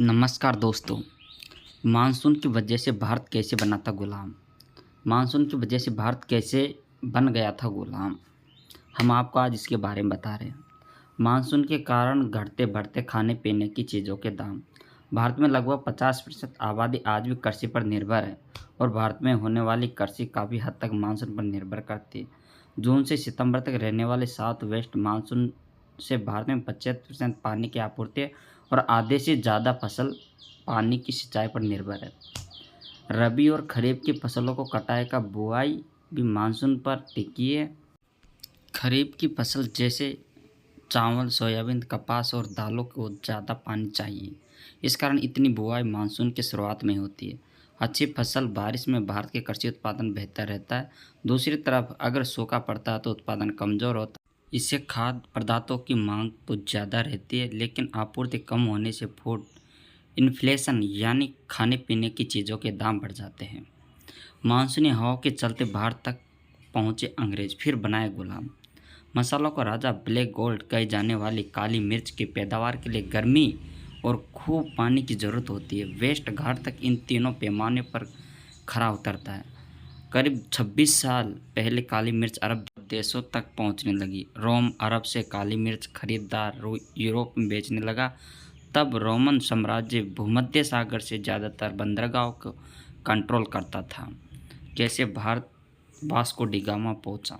नमस्कार दोस्तों। मानसून की वजह से भारत कैसे बना था गुलाम। मानसून की वजह से भारत कैसे बन गया था गुलाम, हम आपको आज इसके बारे में बता रहे हैं। मानसून के कारण घटते बढ़ते खाने पीने की चीज़ों के दाम। भारत में लगभग 50% आबादी आज भी कृषि पर निर्भर है और भारत में होने वाली कृषि काफ़ी हद तक मानसून पर निर्भर करती है। जून से सितंबर तक रहने वाले साउथ वेस्ट मानसून से भारत में 75% पानी की आपूर्ति है और आधे से ज़्यादा फसल पानी की सिंचाई पर निर्भर है। रबी और खरीफ की फसलों को कटाई का बुआई भी मानसून पर टिकी है। खरीफ की फसल जैसे चावल, सोयाबीन, कपास और दालों को ज़्यादा पानी चाहिए। इस कारण इतनी बुआई मानसून की शुरुआत में होती है। अच्छी फसल बारिश में भारत के कृषि उत्पादन बेहतर रहता है। दूसरी तरफ अगर सूखा पड़ता है तो उत्पादन कमज़ोर होता है। इससे खाद्य पदार्थों की मांग तो ज़्यादा रहती है, लेकिन आपूर्ति कम होने से फूड इन्फ्लेशन यानी खाने पीने की चीज़ों के दाम बढ़ जाते हैं। मानसूनी हवाओं के चलते भारत तक पहुँचे अंग्रेज फिर बनाए गुलाम। मसालों का राजा ब्लैक गोल्ड कही जाने वाली काली मिर्च की पैदावार के लिए गर्मी और खूब पानी की ज़रूरत होती है। वेस्ट घाट तक इन तीनों पैमाने पर खरा उतरता है। करीब 26 साल पहले काली मिर्च अरब देशों तक पहुंचने लगी। रोम अरब से काली मिर्च खरीदार यूरोप में बेचने लगा। तब रोमन साम्राज्य भूमध्य सागर से ज़्यादातर बंदरगाहों को कंट्रोल करता था। कैसे भारत वास्को डी गामा पहुंचा।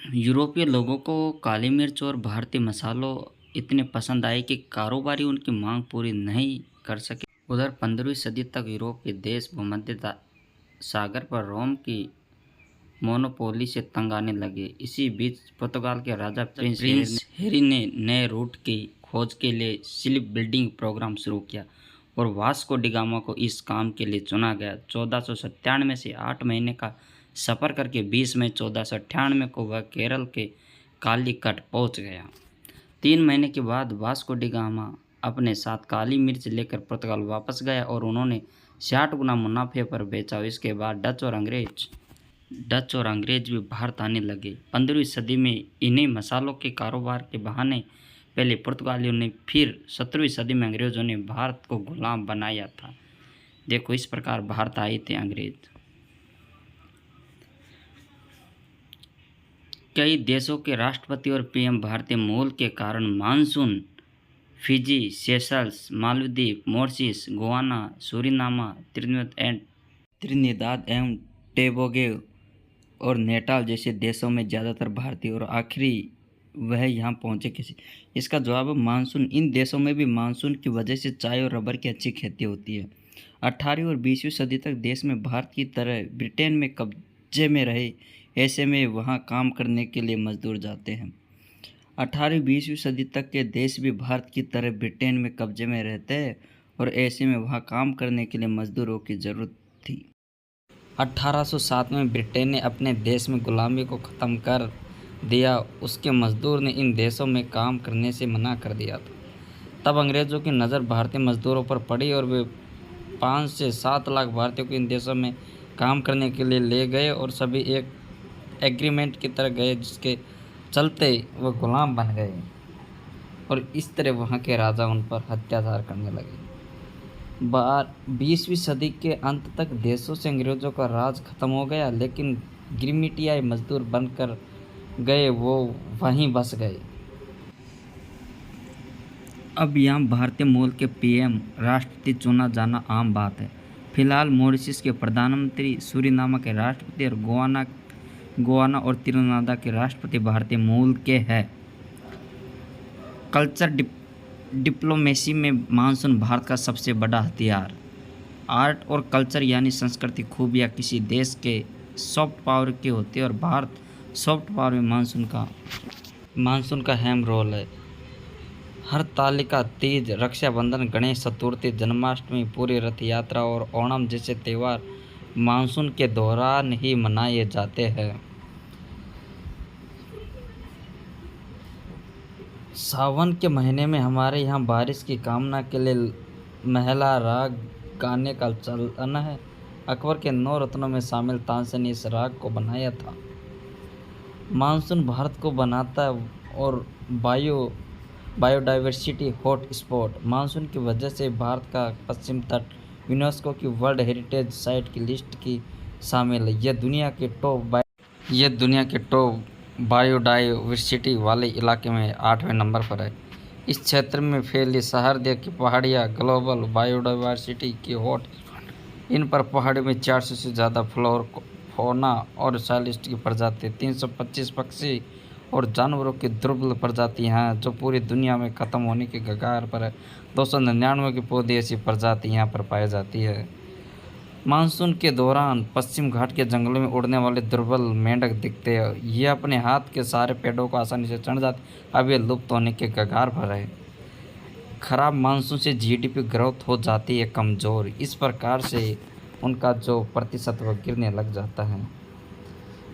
यूरोपीय लोगों को काली मिर्च और भारतीय मसालों इतने पसंद आए कि कारोबारी उनकी मांग पूरी नहीं कर सके। उधर 15वीं सदी तक यूरोप के देश भूमध्य सागर पर रोम की मोनोपोली से तंग आने लगे। इसी बीच पुर्तगाल के राजा प्रिंस हैरी ने नए रूट की खोज के लिए शिप बिल्डिंग प्रोग्राम शुरू किया और वास्को डी गामा को इस काम के लिए चुना गया। 1497 से 8 महीने का सफ़र करके 20 मई 1498 को वह केरल के कालीकट पहुंच गया। 3 महीने के बाद वास्को डी गामा अपने साथ काली मिर्च लेकर पुर्तगाल वापस गया और उन्होंने 60 गुना मुनाफे पर बेचा। इसके बाद डच और अंग्रेज भी भारत आने लगे। 15वीं सदी में इन्हीं मसालों के कारोबार के बहाने पहले पुर्तगालियों ने, फिर 17वीं सदी में अंग्रेज़ों ने भारत को गुलाम बनाया था। देखो, इस प्रकार भारत आए थे अंग्रेज। कई देशों के राष्ट्रपति और पीएम भारतीय मूल के कारण monsoon Fiji, Seychelles, Maldives, Mauritius, Guyana, Suriname, Trinidad एवं टोबैगो और नेटाल जैसे देशों में ज़्यादातर भारतीय और आखिरी वह यहाँ पहुँचे कैसे। इसका जवाब है मानसून। इन देशों में भी मानसून की वजह से चाय और रबर की अच्छी खेती होती है। 18वीं और 20वीं सदी तक देश में भारत की तरह ब्रिटेन में कब्जे में रहे। ऐसे में वहाँ काम करने के लिए मजदूर जाते हैं। 18वीं 20वीं सदी तक के देश भी भारत की तरह ब्रिटेन में कब्जे में रहते हैं और ऐसे में वहाँ काम करने के लिए मजदूरों की ज़रूरत थी। 1807 में ब्रिटेन ने अपने देश में गुलामी को ख़त्म कर दिया। उसके मजदूर ने इन देशों में काम करने से मना कर दिया था। तब अंग्रेज़ों की नज़र भारतीय मजदूरों पर पड़ी और वे 5 से 7 लाख भारतीयों को इन देशों में काम करने के लिए ले गए और सभी एक एग्रीमेंट की तरह गए, जिसके चलते वह गुलाम बन गए और इस तरह वहाँ के राजा उन पर अत्याचार करने लगे। 20वीं सदी के अंत तक देशों से अंग्रेज़ों का राज खत्म हो गया, लेकिन गिरमिटियाए मजदूर बनकर गए वो वहीं बस गए। अब यहाँ भारतीय मूल के पीएम राष्ट्रपति चुना जाना आम बात है। फिलहाल मॉरिशस के प्रधानमंत्री, सूरीनामा के राष्ट्रपति और गोवाना और त्रिनिदाद के राष्ट्रपति भारतीय मूल के हैं। कल्चर डिप्लोमेसी में मानसून भारत का सबसे बड़ा हथियार। आर्ट और कल्चर यानी संस्कृति खूबियाँ किसी देश के सॉफ्ट पावर की होती है और भारत सॉफ्ट पावर में मानसून का अहम रोल है। हरतालिका तीज, रक्षाबंधन, गणेश चतुर्थी, जन्माष्टमी, पूरी रथ यात्रा और ओणम जैसे त्यौहार मानसून के दौरान ही मनाए जाते हैं। सावन के महीने में हमारे यहाँ बारिश की कामना के लिए महला राग गाने का चलन है। अकबर के 9 रत्नों में शामिल तानसेन ने इस राग को बनाया था। मानसून भारत को बनाता है और वायु बायोडाइवर्सिटी हॉट स्पॉट। मानसून की वजह से भारत का पश्चिम तट यूनेस्को की वर्ल्ड हेरिटेज साइट की लिस्ट की शामिल है। यह दुनिया के टॉप बायोडाइवर्सिटी वाले इलाके में 8वें नंबर पर है। इस क्षेत्र में फैली सहारदिया की पहाड़ियाँ ग्लोबल बायोडाइवर्सिटी की हॉट। इन पर पहाड़ी में 400 से ज़्यादा फौना और साइलिस्ट की प्रजाति, 325 पक्षी और जानवरों की दुर्लभ प्रजातियां हैं जो पूरी दुनिया में ख़त्म होने के कगार पर है। 299 की पौधे ऐसी प्रजाति यहाँ पर पाई जाती है। मानसून के दौरान पश्चिम घाट के जंगलों में उड़ने वाले दुर्बल मेंढक दिखते हैं। ये अपने हाथ के सारे पेड़ों को आसानी से चढ़ जाते, अब ये लुप्त होने के कगार पर है। खराब मानसून से जीडीपी ग्रोथ हो जाती है कमज़ोर। इस प्रकार से उनका जो प्रतिशत वह गिरने लग जाता है।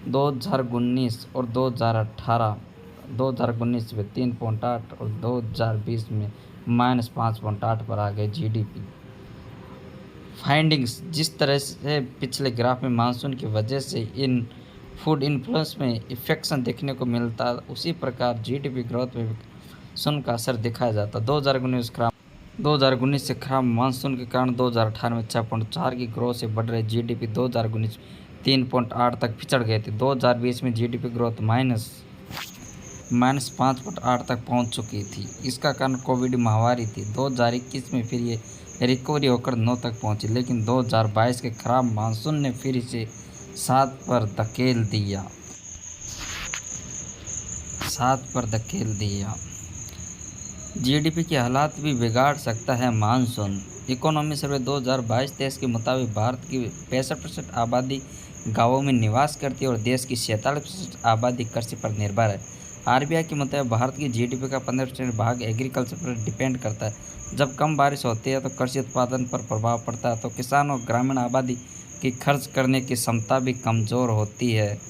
2019 और 2019 में 3.8 और 2020 में -5.8 पर आ गए जीडीपी। फाइंडिंग्स। जिस तरह से पिछले ग्राफ में मानसून की वजह से इन फूड इन्फ्लुएंस में इफेक्शन देखने को मिलता, उसी प्रकार जीडीपी ग्रोथ में मानसून का असर दिखाया जाता। 2019 से खराब मानसून के कारण 2018 में 6.4 की ग्रोथ से बढ़ रहे जीडीपी 2019 में 3.8 तक पिछड़ गए थे। 2020 में जीडीपी ग्रोथ -5.8 तक पहुंच चुकी थी। इसका कारण कोविड महामारी थी। 2021 में फिर ये रिकवरी होकर 9 तक पहुंची, लेकिन 2022 के खराब मानसून ने फिर इसे 7 पर धकेल दिया। जीडीपी के हालात भी बिगाड़ सकता है मानसून। इकोनॉमी सर्वे 2022-23 के मुताबिक भारत की 65% आबादी गांवों में निवास करती है और देश की 47% आबादी कृषि पर निर्भर है। आरबीआई के मुताबिक भारत की जीडीपी का 15% भाग एग्रीकल्चर पर डिपेंड करता है। जब कम बारिश होती है तो कृषि उत्पादन पर प्रभाव पड़ता है, तो किसान और ग्रामीण आबादी की खर्च करने की क्षमता भी कमज़ोर होती है।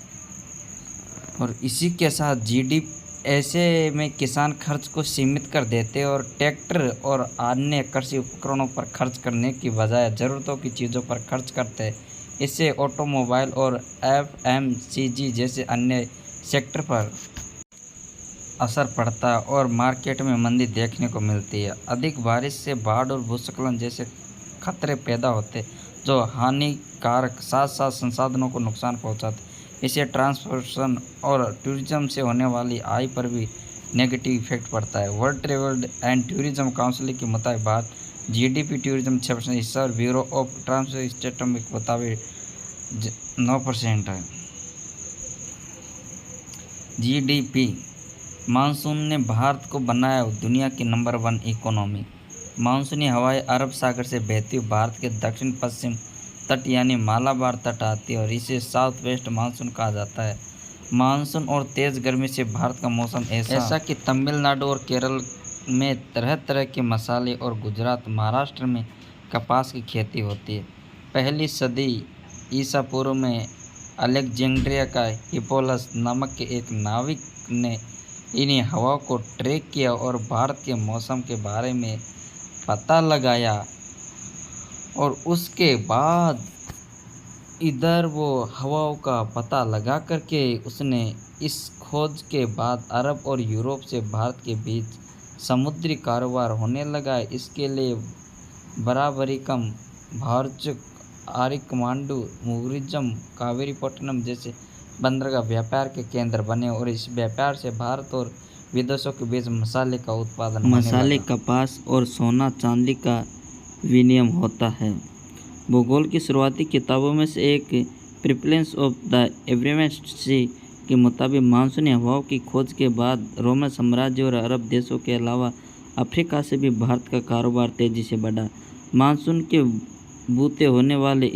और इसी के साथ जीडीपी ऐसे में किसान खर्च को सीमित कर देते हैं और ट्रैक्टर और अन्य कृषि उपकरणों पर खर्च करने की बजाय ज़रूरतों की चीज़ों पर खर्च करते हैं। इससे ऑटोमोबाइल और एफएमसीजी जैसे अन्य सेक्टर पर असर पड़ता है और मार्केट में मंदी देखने को मिलती है। अधिक बारिश से बाढ़ और भूस्खलन जैसे खतरे पैदा होते जो हानिकारक साथ साथ संसाधनों को नुकसान पहुंचाते। इससे ट्रांसपोर्टेशन और टूरिज्म से होने वाली आय पर भी नेगेटिव इफेक्ट पड़ता है। World travel and tourism council के मुताबिक भारत जीडीपी टूरिज्म 6% हिस्सा और ब्यूरो ऑफ ट्रांसपोर्ट स्टेटिस्टिक्स के मुताबिक 9% है। जीडीपी। मानसून ने भारत को बनाया दुनिया की नंबर 1 इकोनॉमी। मानसूनी हवाएं अरब सागर से बहती हुई भारत के दक्षिण पश्चिम तट यानी मालाबार तट आती है और इसे साउथ वेस्ट मानसून कहा जाता है। मानसून और तेज़ गर्मी से भारत का मौसम ऐसा कि तमिलनाडु और केरल में तरह तरह के मसाले और गुजरात महाराष्ट्र में कपास की खेती होती है। पहली सदी ईसा पूर्व में अलेक्जेंड्रिया का हिप्पोलस नामक के एक नाविक ने इन्हीं हवाओं को ट्रैक किया और भारत के मौसम के बारे में पता लगाया और उसके बाद इधर वो हवाओं का पता लगा करके उसने इस खोज के बाद अरब और यूरोप से भारत के बीच समुद्री कारोबार होने लगा। इसके लिए बराबरिकम, भारचुक, आरिकमांडू, मुगरिजम, कावेरीपट्टनम जैसे बंदरगाह व्यापार के केंद्र बने और इस व्यापार से भारत और विदेशों के बीच मसाले का उत्पादन मसाले, कपास और सोना चांदी का विनिमय होता है। भूगोल की शुरुआती किताबों में से एक प्रिपलेंस ऑफ द एवरेस्ट सी के मुताबिक मानसूनी हवाओं की खोज के बाद रोमन साम्राज्य और अरब देशों के अलावा अफ्रीका से भी भारत का कारोबार तेज़ी से बढ़ा। मानसून के बूते होने वाले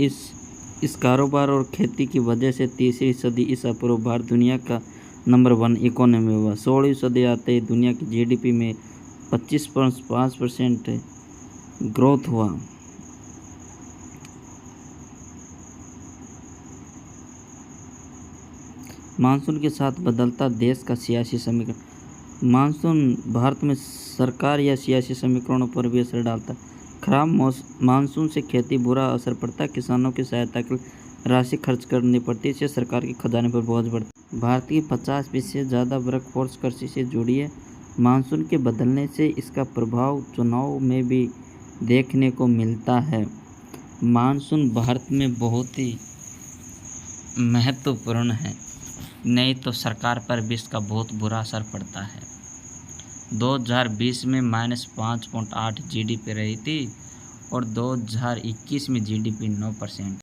इस कारोबार और खेती की वजह से तीसरी सदी ईसा पूर्व भारत दुनिया का नंबर 1 इकोनॉमी हुआ। 16वीं सदी आते ही दुनिया की जीडीपी में 25.5% ग्रोथ हुआ। मानसून के साथ बदलता देश का सियासी समीकरण। मानसून भारत में सरकार या सियासी समीकरणों पर भी असर डालता है। खराब मानसून से खेती बुरा असर पड़ता है। किसानों की सहायता के लिए राशि खर्च करनी पड़ती है, इससे सरकार के खजाने पर बोझ बढ़ता है। भारत की 50% से ज़्यादा वर्कफोर्स कृषि से जुड़ी है। मानसून के बदलने से इसका प्रभाव चुनाव में भी देखने को मिलता है। मानसून भारत में बहुत ही महत्वपूर्ण है, नहीं तो सरकार पर भी इसका बहुत बुरा असर पड़ता है। 2020 में -5.8 GDP रही थी और 2021 में GDP 9%